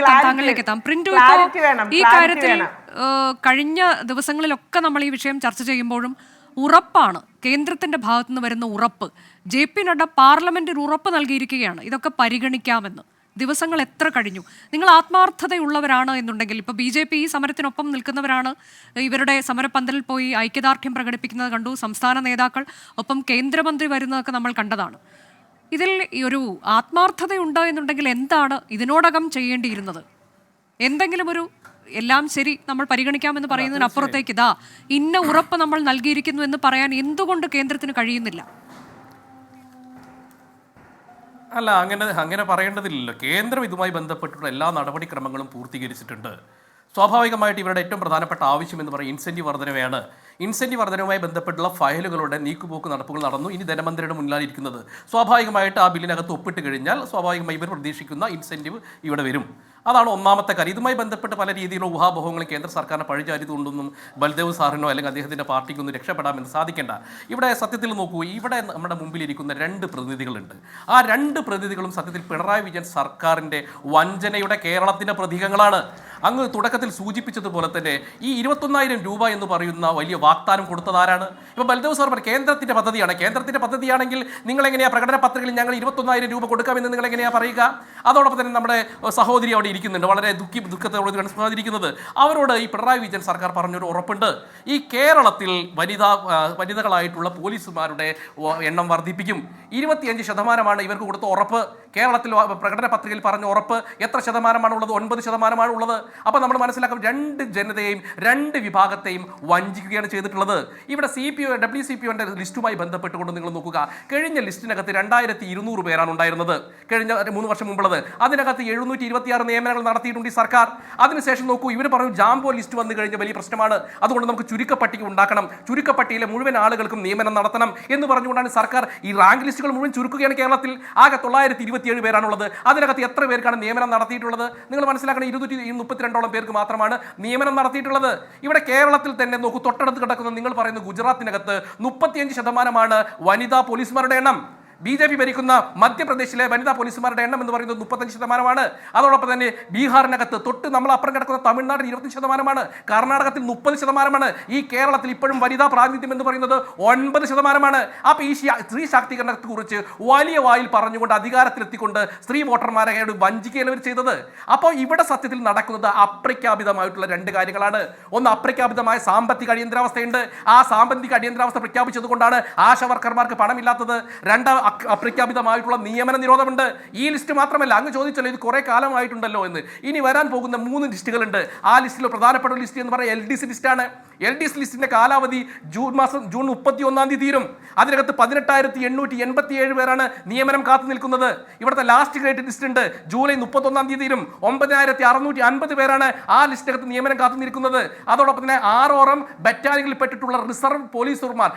താങ്കളിലേക്ക് എത്താം. പ്രിന്റു, ഈ കാര്യത്തിൽ കഴിഞ്ഞ ദിവസങ്ങളിലൊക്കെ നമ്മൾ ഈ വിഷയം ചർച്ച ചെയ്യുമ്പോഴും ഉറപ്പാണ്, കേന്ദ്രത്തിന്റെ ഭാഗത്തു നിന്ന് വരുന്ന ഉറപ്പ്, JP നഡ്ഡ പാർലമെന്റിൽ ഉറപ്പ് നൽകിയിരിക്കുകയാണ് ഇതൊക്കെ പരിഗണിക്കാമെന്ന്. ദിവസങ്ങൾ എത്ര കഴിഞ്ഞു? നിങ്ങൾ ആത്മാർത്ഥതയുള്ളവരാണ് എന്നുണ്ടെങ്കിൽ, ഇപ്പോൾ BJP ഈ സമരത്തിനൊപ്പം നിൽക്കുന്നവരാണ്, ഇവരുടെ സമരപ്പന്തലിൽ പോയി ഐക്യദാർഢ്യം പ്രകടിപ്പിക്കുന്നത് കണ്ടു, സംസ്ഥാന നേതാക്കൾ, ഒപ്പം കേന്ദ്രമന്ത്രി വരുന്നതൊക്കെ നമ്മൾ കണ്ടതാണ്. ഇതിൽ ഈ ഒരു ആത്മാർത്ഥതയുണ്ട് എന്നുണ്ടെങ്കിൽ എന്താണ് ഇതിനോടകം ചെയ്യേണ്ടിയിരുന്നത്? എന്തെങ്കിലും ഒരു എല്ലാം ശരി നമ്മൾ പരിഗണിക്കാമെന്ന് പറയുന്നതിനപ്പുറത്തേക്ക് ഇതാ ഇന്ന ഉറപ്പ് നമ്മൾ നൽകിയിരിക്കുന്നു എന്ന് പറയാൻ എന്തുകൊണ്ട് കേന്ദ്രത്തിന് കഴിയുന്നില്ല? അല്ല, അങ്ങനെ പറയേണ്ടതില്ലല്ലോ. കേന്ദ്രം ഇതുമായി ബന്ധപ്പെട്ടുള്ള എല്ലാ നടപടിക്രമങ്ങളും പൂർത്തീകരിച്ചിട്ടുണ്ട്. സ്വാഭാവികമായിട്ട് ഇവരുടെ ഏറ്റവും പ്രധാനപ്പെട്ട ആവശ്യം എന്ന് പറയുന്നത് ഇൻസെൻറ്റീവ് വർധനയാണ്. ഇൻസെൻറ്റീവ് വർധനവുമായി ബന്ധപ്പെട്ടുള്ള ഫയലുകളുടെ നീക്കുപോക്ക് നടപ്പുകൾ നടന്നു. ഇനി ധനമന്ത്രിയുടെ മുന്നിലായിരിക്കുന്നത്. സ്വാഭാവികമായിട്ട് ആ ബില്ലിനകത്ത് ഒപ്പിട്ട് കഴിഞ്ഞാൽ സ്വാഭാവികമായി ഇവർ പ്രതീക്ഷിക്കുന്ന ഇൻസെൻറ്റീവ് ഇവിടെ വരും. അതാണ് ഒന്നാമത്തെ കാര്യം. ഇതുമായി ബന്ധപ്പെട്ട് പല രീതിയിലുള്ള ഊഹാപോഹങ്ങളും കേന്ദ്ര സർക്കാരിനെ പഴിചാരിതുകൊണ്ടൊന്നും ബൽദേവ് സാറിനോ അല്ലെങ്കിൽ അദ്ദേഹത്തിൻ്റെ പാർട്ടിക്കൊന്നും രക്ഷപ്പെടാമെന്ന് സാധിക്കേണ്ട. ഇവിടെ സത്യത്തിൽ നോക്കൂ, ഇവിടെ നമ്മുടെ മുമ്പിലിരിക്കുന്ന രണ്ട് പ്രതിനിധികളുണ്ട്. ആ രണ്ട് പ്രതിനിധികളും സത്യത്തിൽ പിണറായി വിജയൻ സർക്കാരിൻ്റെ വഞ്ചനയുടെ കേരളത്തിൻ്റെ പ്രതീകങ്ങളാണ്. അങ്ങ് തുടക്കത്തിൽ സൂചിപ്പിച്ചതുപോലെ തന്നെ ഈ 21,000 രൂപ എന്ന് പറയുന്ന വലിയ വാഗ്ദാനം കൊടുത്തതാരാണ്? ഇപ്പോൾ ബൽദേവ് സാർ പറഞ്ഞു കേന്ദ്രത്തിൻ്റെ പദ്ധതിയാണ്. കേന്ദ്രത്തിൻ്റെ പദ്ധതിയാണെങ്കിൽ നിങ്ങൾ എങ്ങനെയാണ് പ്രകടന പത്രികയിൽ ഞങ്ങൾ 21,000 രൂപ കൊടുക്കാമെന്ന് നിങ്ങൾ എങ്ങനെയാണ് പറയുക? അതോടൊപ്പം തന്നെ നമ്മുടെ സഹോദരി അവിടെ ഇരിക്കുന്നുണ്ട്, വളരെ ദുഃഖത്തോട് അനുസ്മരിക്കുന്നത്. അവരോട് ഈ പിണറായി വിജയൻ സർക്കാർ പറഞ്ഞൊരു ഉറപ്പുണ്ട്, ഈ കേരളത്തിൽ വനിതകളായിട്ടുള്ള പോലീസുമാരുടെ എണ്ണം വർദ്ധിപ്പിക്കും. 25% ഇവർക്ക് കൊടുത്ത ഉറപ്പ്. കേരളത്തിൽ പ്രകടന പത്രികയിൽ പറഞ്ഞ ഉറപ്പ് എത്ര ശതമാനമാണുള്ളത്? 9% ഉള്ളത്. അപ്പോൾ നമ്മൾ മനസ്സിലാക്കും, രണ്ട് ജനതയെയും രണ്ട് വിഭാഗത്തെയും വഞ്ചിക്കുകയാണ് ചെയ്തിട്ടുള്ളത്. ഇവിടെ WCPOന്റെ ലിസ്റ്റുമായി ബന്ധപ്പെട്ടുകൊണ്ട് നിങ്ങൾ നോക്കുക, കഴിഞ്ഞ ലിസ്റ്റിനകത്ത് 2200 പേരാണ് ഉണ്ടായിരുന്നത്, കഴിഞ്ഞ 3 വർഷം മുമ്പുള്ളത്. അതിനകത്ത് 726 നിയമനങ്ങൾ നടത്തിയിട്ടുണ്ട് ഈ സർക്കാർ. അതിനുശേഷം നോക്കൂ, ഇവർ പറഞ്ഞു ജാംബോ ലിസ്റ്റ് വന്നു കഴിഞ്ഞ വലിയ പ്രശ്നമാണ്, അതുകൊണ്ട് നമുക്ക് ചുരുക്കപ്പട്ടിക ഉണ്ടാക്കണം, ചുരുക്കപ്പട്ടികയിലെ മുഴുവൻ ആളുകൾക്കും നിയമനം നടത്തണം എന്ന് പറഞ്ഞുകൊണ്ടാണ് സർക്കാർ ഈ റാങ്ക് ലിസ്റ്റുകൾ മുഴുവൻ ചുരുക്കുകയാണ്. കേരളത്തിൽ ആകെ 927 പേരാണുള്ളത്. അതിനകത്ത് എത്ര പേർക്കാണ് നിയമനം നടത്തിയിട്ടുള്ളത്? നിങ്ങൾ മനസ്സിലാക്കണം, 232 പേർക്ക് മാത്രമാണ് നിയമനം നടത്തിയിട്ടുള്ളത്. ഇവിടെ കേരളത്തിൽ തന്നെ നോക്കൂ, തൊട്ടടുത്ത് കിടക്കുന്ന നിങ്ങൾ പറയുന്ന ഗുജറാത്തിനകത്ത് 35% വനിതാ പോലീസുമാരുടെ എണ്ണം. BJP ഭരിക്കുന്ന മധ്യപ്രദേശിലെ വനിതാ പോലീസുമാരുടെ എണ്ണം എന്ന് പറയുന്നത് 35%. അതോടൊപ്പം തന്നെ ബീഹാറിനകത്ത് തൊട്ട് നമ്മൾ അപ്പുറം കിടക്കുന്ന തമിഴ്നാട്ടിൽ 25%, കർണാടകത്തിൽ 30%. ഈ കേരളത്തിൽ ഇപ്പോഴും വനിതാ പ്രാതിനിധ്യം എന്ന് പറയുന്നത് 9%. അപ്പോൾ ഈ സ്ത്രീ ശാക്തീകരണത്തെ കുറിച്ച് വലിയ വായിൽ പറഞ്ഞുകൊണ്ട് അധികാരത്തിലെത്തിക്കൊണ്ട് സ്ത്രീ വോട്ടർമാരെ വഞ്ചിക്കുകയാണ് ഇവർ ചെയ്തത്. അപ്പോൾ ഇവിടെ സത്യത്തിൽ നടക്കുന്നത് അപ്രഖ്യാപിതമായിട്ടുള്ള രണ്ട് കാര്യങ്ങളാണ്. ഒന്ന്, അപ്രഖ്യാപിതമായ സാമ്പത്തിക അടിയന്തരാവസ്ഥയുണ്ട്. ആ സാമ്പത്തിക അടിയന്തരാവസ്ഥ പ്രഖ്യാപിച്ചത് കൊണ്ടാണ് ആശാവർക്കർമാർക്ക് പണമില്ലാത്തത്. രണ്ടാം അപ്രഖ്യാപിതമായിട്ടുള്ള നിയമന നിരോധനമുണ്ട്. ഈ ലിസ്റ്റ് മാത്രമല്ല, അങ്ങ് ചോദിച്ചല്ലോ ഇത് കുറെ കാലമായിട്ടുണ്ടല്ലോ എന്ന്. ഇനി വരാൻ പോകുന്ന 3 ലിസ്റ്റുകളുണ്ട്. ആ ലിസ്റ്റിൽ പ്രധാനപ്പെട്ട ലിസ്റ്റ് എന്ന് പറയുന്നത് LDC ലിസ്റ്റാണ്. LDC ലിസ്റ്റിന്റെ കാലാവധി ജൂൺ 31 തീരും. അതിനകത്ത് 18,887 പേരാണ് നിയമനം കാത്തു നിൽക്കുന്നത്. ഇവിടുത്തെ ലാസ്റ്റ് ഗ്രേഡ് ലിസ്റ്റ് ഉണ്ട്, ജൂലൈ 31 തീരും. 9,650 പേരാണ് ആ ലിസ്റ്റിനകത്ത് നിയമനം കാത്തു നിൽക്കുന്നത്. അതോടൊപ്പം തന്നെ 6 ബറ്റാലിയനിൽ പെട്ടിട്ടുള്ള റിസർവ് പോലീസുമാർ,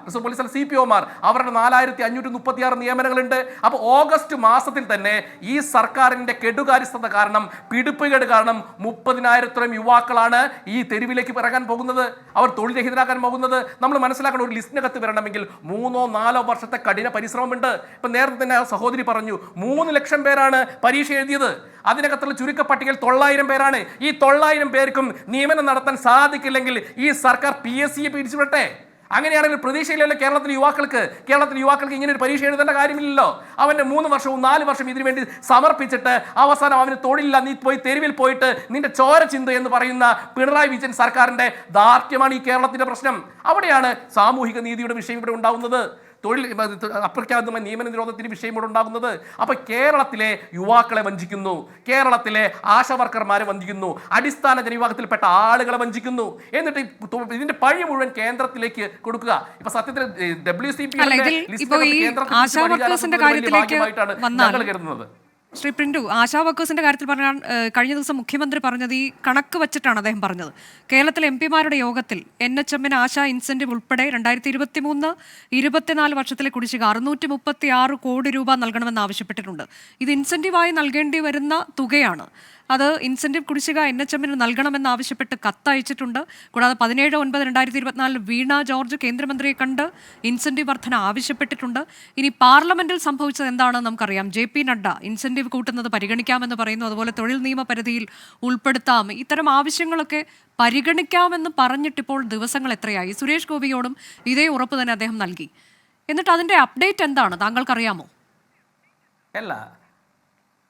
റിസർവ് പോലീസ് CPOമാർ, അവരുടെ 4,536 നിയമനങ്ങളുണ്ട്. അപ്പോൾ ഓഗസ്റ്റ് മാസത്തിൽ തന്നെ ഈ സർക്കാരിന്റെ കെടുകാര്യസ്ഥത കാരണം, പിടിപ്പുകേട് കാരണം 30,000 യുവാക്കളാണ് ഈ തെരുവിലേക്ക് ഇറങ്ങാൻ പോകുന്നത്. അവർ തൊഴിൽ രഹിതരാക്കാൻ പോകുന്നത്. നമ്മൾ മനസ്സിലാക്കണം, ഒരു ലിസ്റ്റിനകത്ത് വരണമെങ്കിൽ 3-4 വർഷത്തെ കഠിന പരിശ്രമമുണ്ട്. ഇപ്പം നേരത്തെ തന്നെ സഹോദരി പറഞ്ഞു 3 ലക്ഷം പേരാണ് പരീക്ഷ എഴുതിയത്. അതിനകത്തുള്ള ചുരുക്കപ്പട്ടികയിൽ 900 പേരാണ്. ഈ 900 പേർക്കും നിയമനം നടത്താൻ സാധിക്കില്ലെങ്കിൽ ഈ സർക്കാർ PSCയെ പിടിച്ചുവിടട്ടെ. അങ്ങനെയാണെങ്കിൽ പ്രതീക്ഷയില്ലല്ലോ കേരളത്തിലെ യുവാക്കൾക്ക് ഇങ്ങനെ ഒരു പരീക്ഷ എഴുതേണ്ട കാര്യമില്ലല്ലോ. അവൻ്റെ 3 വർഷവും 4 വർഷം ഇതിനു വേണ്ടി സമർപ്പിച്ചിട്ട് അവസാനം അവന് തൊഴിലില്ല, നീ പോയി തെരുവിൽ പോയിട്ട് നിന്റെ ചോര ചിന്ത എന്ന് പറയുന്ന പിണറായി വിജയൻ സർക്കാരിൻ്റെ ദാർഢ്യമാണ് ഈ കേരളത്തിൻ്റെ പ്രശ്നം. അവിടെയാണ് സാമൂഹിക നീതിയുടെ വിഷയം ഇവിടെ ഉണ്ടാവുന്നത്, തൊഴിൽ അപ്രഖ്യാപിതമായ നിയമന നിരോധനത്തിന് വിഷയം ഇവിടെ ഉണ്ടാകുന്നത്. അപ്പോൾ കേരളത്തിലെ യുവാക്കളെ വഞ്ചിക്കുന്നു, കേരളത്തിലെ ആശാവർക്കർമാരെ വഞ്ചിക്കുന്നു, അടിസ്ഥാന ജനവിഭാഗത്തിൽപ്പെട്ട ആളുകളെ വഞ്ചിക്കുന്നു. എന്നിട്ട് ഇതിന്റെ പഴി മുഴുവൻ കേന്ദ്രത്തിലേക്ക് കൊടുക്കുക. ഇപ്പൊ സത്യത്തിൽ WCP ഞങ്ങൾ കരുതുന്നത്. ശ്രീ പ്രിന്റു, ആശാ വർക്കേഴ്സിന്റെ കാര്യത്തിൽ പറഞ്ഞാൽ കഴിഞ്ഞ ദിവസം മുഖ്യമന്ത്രി പറഞ്ഞത് ഈ കണക്ക് വെച്ചിട്ടാണ് അദ്ദേഹം പറഞ്ഞത്. കേരളത്തിലെ MP-മാരുടെ യോഗത്തിൽ NHM ആശാ ഇൻസെന്റീവ് ഉൾപ്പെടെ 2023-24 വർഷത്തിലെ കുടിശ്ശിക 636 കോടി രൂപ നൽകണമെന്ന് ആവശ്യപ്പെട്ടിട്ടുണ്ട്. ഇത് ഇൻസെന്റീവായി നൽകേണ്ടി വരുന്ന തുകയാണ്. അത് ഇൻസെന്റീവ് കുടിശ്ശിക NHM-ന് നൽകണമെന്നാവശ്യപ്പെട്ട് കത്തയച്ചിട്ടുണ്ട്. കൂടാതെ 17/9/2024 വീണ ജോർജ് കേന്ദ്രമന്ത്രിയെ കണ്ട് ഇൻസെന്റീവ് വർധന ആവശ്യപ്പെട്ടിട്ടുണ്ട്. ഇനി പാർലമെന്റിൽ സംഭവിച്ചത് എന്താണെന്ന് നമുക്കറിയാം. JP നഡ്ഡ ഇൻസെന്റീവ് കൂട്ടുന്നത് പരിഗണിക്കാമെന്ന് പറയുന്നു. അതുപോലെ തൊഴിൽ നിയമ പരിധിയിൽ ഉൾപ്പെടുത്താം. ഇത്തരം ആവശ്യങ്ങളൊക്കെ പരിഗണിക്കാമെന്ന് പറഞ്ഞിട്ടിപ്പോൾ ദിവസങ്ങൾ എത്രയായി? സുരേഷ് ഗോപിയോടും ഇതേ ഉറപ്പ് തന്നെ അദ്ദേഹം നൽകി. എന്നിട്ട് അതിന്റെ അപ്ഡേറ്റ് എന്താണ്, താങ്കൾക്കറിയാമോ?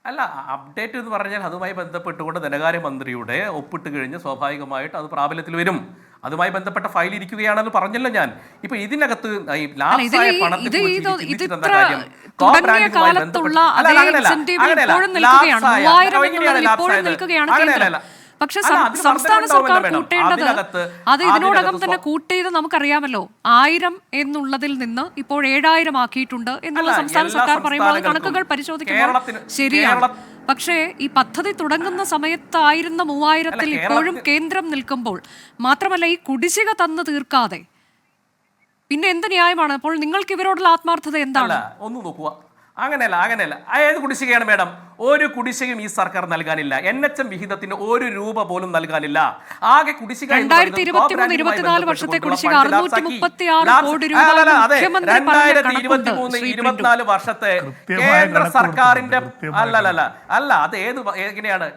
അല്ല, അപ്ഡേറ്റ് എന്ന് പറഞ്ഞാൽ അതുമായി ബന്ധപ്പെട്ടുകൊണ്ട് ധനകാര്യമന്ത്രിയുടെ ഒപ്പിട്ട് കഴിഞ്ഞ് സ്വാഭാവികമായിട്ട് അത് പ്രാബല്യത്തിൽ വരും. അതുമായി ബന്ധപ്പെട്ട ഫയൽ ഇരിക്കുകയാണെന്ന് പറഞ്ഞല്ലോ ഞാൻ. ഇപ്പൊ ഇതിനകത്ത് പക്ഷെ സംസ്ഥാന സർക്കാർ കൂട്ടേണ്ടത് അത് ഇതിനോടകം തന്നെ കൂട്ടിയത് നമുക്കറിയാമല്ലോ. 1000 എന്നുള്ളതിൽ നിന്ന് ഇപ്പോൾ 7000 ആക്കിയിട്ടുണ്ട് എന്നുള്ള സംസ്ഥാന സർക്കാർ പറയുമ്പോൾ കണക്കുകൾ പരിശോധിക്കുമ്പോൾ ശരിയാണ്. പക്ഷേ ഈ പദ്ധതി തുടങ്ങുന്ന സമയത്ത് 3000 ഇപ്പോഴും കേന്ദ്രം നിൽക്കുമ്പോൾ, മാത്രമല്ല ഈ കുടിശ്ശിക തന്നു തീർക്കാതെ പിന്നെ എന്ത് ന്യായമാണ്? അപ്പോൾ നിങ്ങൾക്ക് ഇവരോടുള്ള ആത്മാർത്ഥത എന്താണ്? ഒന്ന് നോക്കുക. അങ്ങനെയല്ല. ഏത് കുടിശ്ശികയാണ് മേഡം? ഒരു കുടിശ്ശികയും ഈ സർക്കാർ നൽകാനില്ല. NHM വിഹിതത്തിന് 1 രൂപ പോലും നൽകാനില്ല. ആകെ കുടിശ്ശിക 2023-24 വർഷത്തെ കുടിശ്ശിക 636 കോടി രൂപ. 2023-24 വർഷത്തെ കേന്ദ്ര സർക്കാരിന്റെ അല്ല അത് എങ്ങനെയാണ്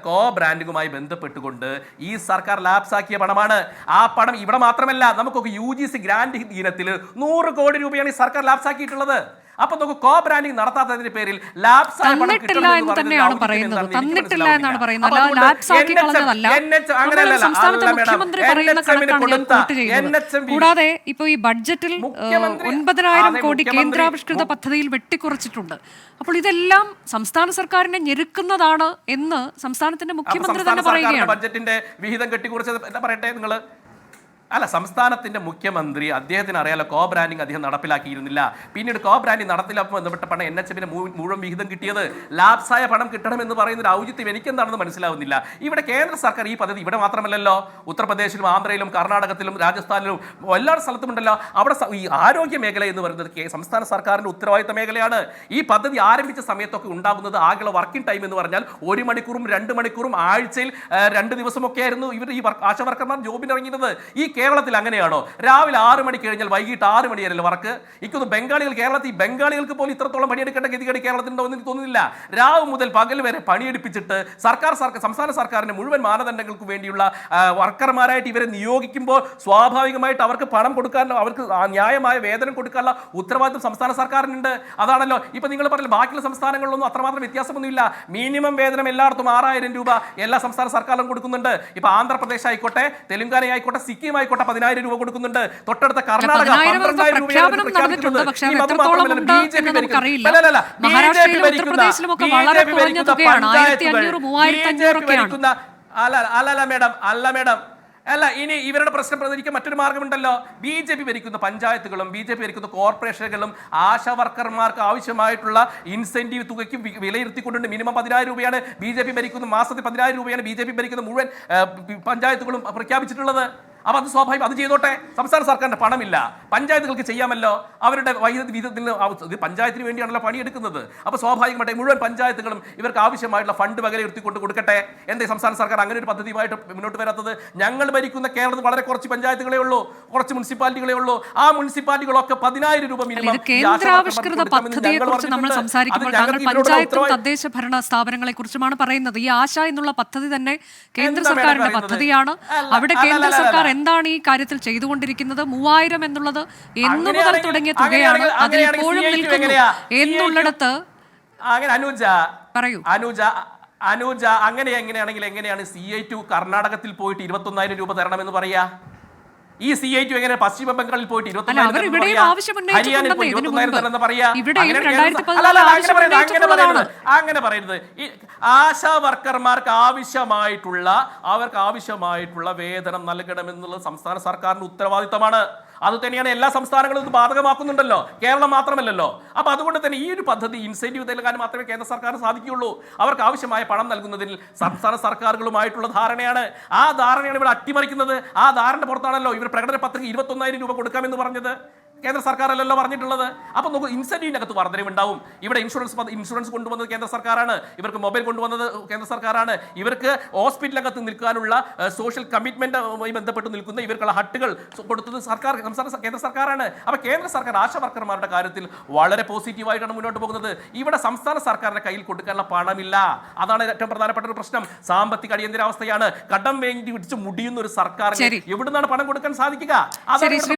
കോ ബ്രാൻഡിങ്ങുമായി ബന്ധപ്പെട്ടുകൊണ്ട് ഈ സർക്കാർ ലാപ്സാക്കിയ പണമാണ്. ആ പണം ഇവിടെ മാത്രമല്ല, നമുക്കൊക്കെ UGC ഗ്രാന്റ് ഇനത്തിൽ 100 കോടി രൂപയാണ് ഈ സർക്കാർ ലാപ്സാക്കിയിട്ടുള്ളത്. അപ്പൊ നമുക്ക് കോ ബ്രാൻഡിംഗ് നടത്താത്തതിന്റെ പേരിൽ തന്നിട്ടില്ല എന്ന് തന്നെയാണ് പറയുന്നത്. തന്നിട്ടില്ല എന്നാണ് പറയുന്നത്, ലാപ്സാക്കി കളഞ്ഞതല്ല. സംസ്ഥാനത്തെ മുഖ്യമന്ത്രി പറയുന്ന കണക്കാണ് ഞാൻ കോട്ട് ചെയ്യുന്നത്. കൂടാതെ ഇപ്പൊ ഈ ബഡ്ജറ്റിൽ 9000 കോടി കേന്ദ്രാവിഷ്കൃത പദ്ധതിയിൽ വെട്ടിക്കുറച്ചിട്ടുണ്ട്. അപ്പോൾ ഇതെല്ലാം സംസ്ഥാന സർക്കാരിനെ ഞെരുക്കുന്നതാണ് എന്ന് സംസ്ഥാനത്തിന്റെ മുഖ്യമന്ത്രി തന്നെ പറയുകയാണ്. ബഡ്ജറ്റിന്റെ വിഹിതം കെട്ടിക്കുറച്ചത് പറയട്ടെ നിങ്ങൾ. സംസ്ഥാനത്തിന്റെ മുഖ്യമന്ത്രി, അദ്ദേഹത്തിന് അറിയാലോ കോ ബ്രാൻഡിംഗ് അദ്ദേഹം നടപ്പിലാക്കിയിരുന്നില്ല. പിന്നീട് കോ ബ്രാൻഡിംഗ് നടപ്പിലാക്കുമ്പോൾ ബന്ധപ്പെട്ട പണം NHM-ന് മുഴുവൻ വിഹിതം കിട്ടിയത്. ലാപ്സായ പണം കിട്ടണമെന്ന് പറയുന്ന ഒരു ഔചിത്യം എനിക്കെന്താണെന്ന് മനസ്സിലാവുന്നില്ല. ഇവിടെ കേന്ദ്ര സർക്കാർ ഈ പദ്ധതി ഇവിടെ മാത്രമല്ലല്ലോ, ഉത്തർപ്രദേശിലും ആന്ധ്രയിലും കർണാടകത്തിലും രാജസ്ഥാനിലും എല്ലാ സ്ഥലത്തും ഉണ്ടല്ലോ. അവിടെ ഈ ആരോഗ്യ മേഖല എന്ന് പറയുന്നത് സംസ്ഥാന സർക്കാരിന്റെ ഉത്തരവാദിത്ത മേഖലയാണ്. ഈ പദ്ധതി ആരംഭിച്ച സമയത്തൊക്കെ ഉണ്ടാകുന്നത് ആകെയുള്ള വർക്കിംഗ് ടൈം എന്ന് പറഞ്ഞാൽ 1 മണിക്കൂറും 2 മണിക്കൂറും ആഴ്ചയിൽ 2 ദിവസമൊക്കെ ആയിരുന്നു ഇവർ ഈ ആശാ വർക്കർമാർ ജോബിന് ഇറങ്ങിയത്. ഈ കേരളത്തിൽ അങ്ങനെയാണോ? രാവിലെ 6 മണിക്ക് കഴിഞ്ഞാൽ വൈകിട്ട് 6 മണി വരെയല്ലേ വർക്ക്? എനിക്കൊന്ന് ബംഗാളികൾക്ക് പോലും ഇത്രത്തോളം പണിയെടുക്കേണ്ട ഗതികേട് കേരളത്തിലുണ്ടോ എന്ന് എനിക്ക് തോന്നുന്നില്ല. രാവ് മുതൽ പകൽ വരെ പണിയെടുപ്പിച്ചിട്ട് സംസ്ഥാന സർക്കാരിന്റെ മുഴുവൻ മാനദണ്ഡങ്ങൾക്ക് വേണ്ടിയുള്ള വർക്കർമാരായിട്ട് ഇവരെ നിയോഗിക്കുമ്പോൾ സ്വാഭാവികമായിട്ട് അവർക്ക് പണം കൊടുക്കാനോ അവർക്ക് ന്യായമായ വേതനം കൊടുക്കാനുള്ള ഉത്തരവാദിത്വം സംസ്ഥാന സർക്കാരിനുണ്ട്. അതാണല്ലോ ഇപ്പൊ നിങ്ങൾ പറഞ്ഞ ബാക്കിയുള്ള സംസ്ഥാനങ്ങളിലൊന്നും അത്രമാത്രം വ്യത്യാസമൊന്നുമില്ല. മിനിമം വേതനം എല്ലായിടത്തും 6000 രൂപ എല്ലാ സംസ്ഥാന സർക്കാരും കൊടുക്കുന്നുണ്ട്. ഇപ്പൊ ആന്ധ്രാപ്രദേശ് ആയിക്കോട്ടെ, തെലുങ്കാന ആയിക്കോട്ടെ, സിക്കിം ആയിക്കോട്ടെ 10,000 രൂപ കൊടുക്കുന്നുണ്ട്. തൊട്ടടുത്ത കർണാടക 12,000 രൂപയാണ് പ്രഖ്യാപിക്കുന്നത്. അല്ല ഇനി ഇവരുടെ പ്രശ്നം പ്രതികരിക്കാൻ മറ്റൊരു മാർഗമുണ്ടല്ലോ. BJP ഭരിക്കുന്ന പഞ്ചായത്തുകളും BJP ഭരിക്കുന്ന കോർപ്പറേഷനുകളും ആശാ വർക്കർമാർക്ക് ആവശ്യമായിട്ടുള്ള ഇൻസെന്റീവ് തുകയ്ക്ക് വിലയിരുത്തിക്കൊണ്ടുണ്ട്. മിനിമം 10,000 രൂപയാണ് BJP ഭരിക്കുന്ന, മാസത്തിൽ 10,000 രൂപയാണ് BJP ഭരിക്കുന്ന മുഴുവൻ പഞ്ചായത്തുകളും പ്രഖ്യാപിച്ചിട്ടുള്ളത്. അപ്പോൾ അത് സ്വാഭാവികം, അത് ചെയ്തോട്ടെ. സംസ്ഥാന സർക്കാരിന്റെ പണമില്ല, പഞ്ചായത്തുകൾക്ക് ചെയ്യാമല്ലോ. അവരുടെ വൈദ്യുതി വിഹിതത്തിൽ പഞ്ചായത്തിന് വേണ്ടിയാണല്ലോ പണിയെടുക്കുന്നത്. അപ്പോൾ സ്വാഭാവികമായിട്ട് മുഴുവൻ പഞ്ചായത്തുകളും ഇവർക്ക് ആവശ്യമായിട്ടുള്ള ഫണ്ട് വകയിരുത്തിക്കൊണ്ട് കൊടുക്കട്ടെ. എന്തേ സംസ്ഥാന സർക്കാർ അങ്ങനെ ഒരു പദ്ധതിയുമായിട്ട് മുന്നോട്ട് വരാത്തത്? ഞങ്ങൾ ഭരിക്കുന്ന കേരളത്തിൽ വളരെ കുറച്ച് പഞ്ചായത്തുകളേ ഉള്ളൂ, കുറച്ച് മുനിസിപ്പാലിറ്റികളേ ഉള്ളൂ. ആ മുനിസിപ്പാലിറ്റികളൊക്കെ 10,000 രൂപ മിനിമം. കേന്ദ്രാവിഷ്കൃത പദ്ധതിയെ കുറിച്ച് നമ്മൾ സംസാരിക്കുമ്പോൾ താങ്കൾ പഞ്ചായത്തും തദ്ദേശ ഭരണ സ്ഥാപനങ്ങളെ കുറിച്ചുമാണ് പറയുന്നത്. ഈ ആശ എന്നുള്ള പദ്ധതി തന്നെ കേന്ദ്ര സർക്കാരിന്റെ പദ്ധതിയാണ്. അവിടെ കേന്ദ്ര സർക്കാർ എന്താണ് ഈ കാര്യത്തിൽ ചെയ്തുകൊണ്ടിരിക്കുന്നത്? 3000 എന്നുള്ളത് എന്നു മുതൽ തുടങ്ങിയ തുകയാണ്, അതിൽ ഇപ്പോഴും നിൽക്കുന്നു എന്നുള്ളിടത്ത് പറയൂ അനുജ. എങ്ങനെയാണെങ്കിൽ എങ്ങനെയാണ് CI2 കർണാടകത്തിൽ പോയിട്ട് 21,000 രൂപ തരണമെന്ന് പറയാ? ഈ CI2 എങ്ങനെ പശ്ചിമ ബംഗാളിൽ പോയിട്ട് 21,000 പറയാ? അങ്ങനെ പറയുന്നത് ഈ ആശാ വർക്കർമാർക്ക് ആവശ്യമായിട്ടുള്ള വേതനം നൽകണമെന്നുള്ളത് സംസ്ഥാന സർക്കാരിന്റെ ഉത്തരവാദിത്തമാണ്. അത് തന്നെയാണ് എല്ലാ സംസ്ഥാനങ്ങളും ഇത് ബാധകമാക്കുന്നുണ്ടല്ലോ, കേരളം മാത്രമല്ലല്ലോ. അപ്പൊ അതുകൊണ്ട് തന്നെ ഈ ഒരു പദ്ധതി ഇൻസെന്റീവ് നൽകാൻ മാത്രമേ കേന്ദ്ര സർക്കാരിന് സാധിക്കുകയുള്ളൂ. അവർക്ക് ആവശ്യമായ പണം നൽകുന്നതിൽ സംസ്ഥാന സർക്കാരുകളുമായിട്ടുള്ള ധാരണയാണ്. ആ ധാരണയാണ് ഇവിടെ അട്ടിമറിക്കുന്നത്. ആ ധാരണ പുറത്താണല്ലോ ഇവർ പ്രകടന പത്രിക 21,000 രൂപ കൊടുക്കാമെന്ന് പറഞ്ഞത്. കേന്ദ്ര സർക്കാരല്ലല്ലോ പറഞ്ഞിട്ടുള്ളത്. അപ്പോൾ നോക്കൂ, ഇൻസെന്റീവിനകത്ത് വർധനവുണ്ടാവും. ഇവിടെ ഇൻഷുറൻസ് കൊണ്ടുവന്നത് കേന്ദ്ര സർക്കാരാണ്, ഇവർക്ക് മൊബൈൽ കൊണ്ടുവന്നത് കേന്ദ്ര സർക്കാരാണ്, ഇവർക്ക് ഹോസ്പിറ്റലകത്ത് നിൽക്കാനുള്ള സോഷ്യൽ കമ്മിറ്റ്മെന്റുമായി ബന്ധപ്പെട്ട് നിൽക്കുന്ന ഇവർക്കുള്ള ഹട്ടുകൾ കൊടുത്തത് കേന്ദ്ര സർക്കാരാണ്. അപ്പോൾ കേന്ദ്ര സർക്കാർ ആശാ വർക്കർമാരുടെ കാര്യത്തിൽ വളരെ പോസിറ്റീവായിട്ടാണ് മുന്നോട്ട് പോകുന്നത്. ഇവിടെ സംസ്ഥാന സർക്കാരിന്റെ കയ്യിൽ കൊടുക്കാനുള്ള പണമില്ല. അതാണ് ഏറ്റവും പ്രധാനപ്പെട്ട ഒരു പ്രശ്നം. സാമ്പത്തിക അടിയന്തരാവസ്ഥയാണ്. കടം വേണ്ടി പിടിച്ച് മുടിയുന്ന ഒരു സർക്കാർ എവിടുന്നാണ് പണം കൊടുക്കാൻ സാധിക്കുക? ശരി, ശ്രീ